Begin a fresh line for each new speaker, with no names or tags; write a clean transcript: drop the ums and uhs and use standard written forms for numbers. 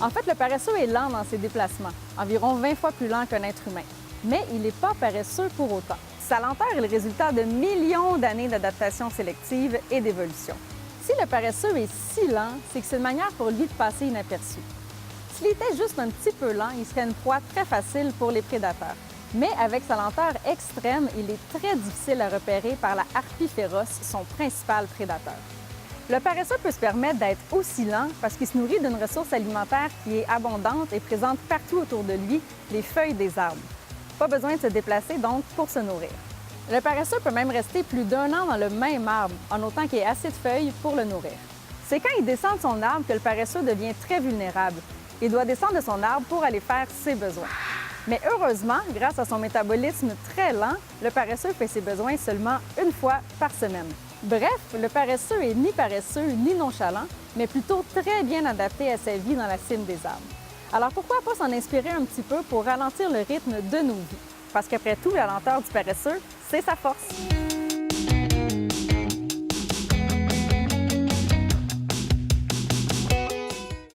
En fait, le paresseux est lent dans ses déplacements, environ 20 fois plus lent qu'un être humain. Mais il n'est pas paresseux pour autant. Sa lenteur est le résultat de millions d'années d'adaptation sélective et d'évolution. Si le paresseux est si lent, c'est que c'est une manière pour lui de passer inaperçu. S'il était juste un petit peu lent, il serait une proie très facile pour les prédateurs. Mais avec sa lenteur extrême, il est très difficile à repérer par la harpie féroce, son principal prédateur. Le paresseux peut se permettre d'être aussi lent parce qu'il se nourrit d'une ressource alimentaire qui est abondante et présente partout autour de lui, les feuilles des arbres. Pas besoin de se déplacer donc pour se nourrir. Le paresseux peut même rester plus d'1 an dans le même arbre, en autant qu'il y ait assez de feuilles pour le nourrir. C'est quand il descend de son arbre que le paresseux devient très vulnérable. Il doit descendre de son arbre pour aller faire ses besoins. Mais heureusement, grâce à son métabolisme très lent, le paresseux fait ses besoins seulement une fois par semaine. Bref, le paresseux est ni paresseux ni nonchalant, mais plutôt très bien adapté à sa vie dans la cime des arbres. Alors pourquoi pas s'en inspirer un petit peu pour ralentir le rythme de nos vies? Parce qu'après tout, la lenteur du paresseux, c'est sa force.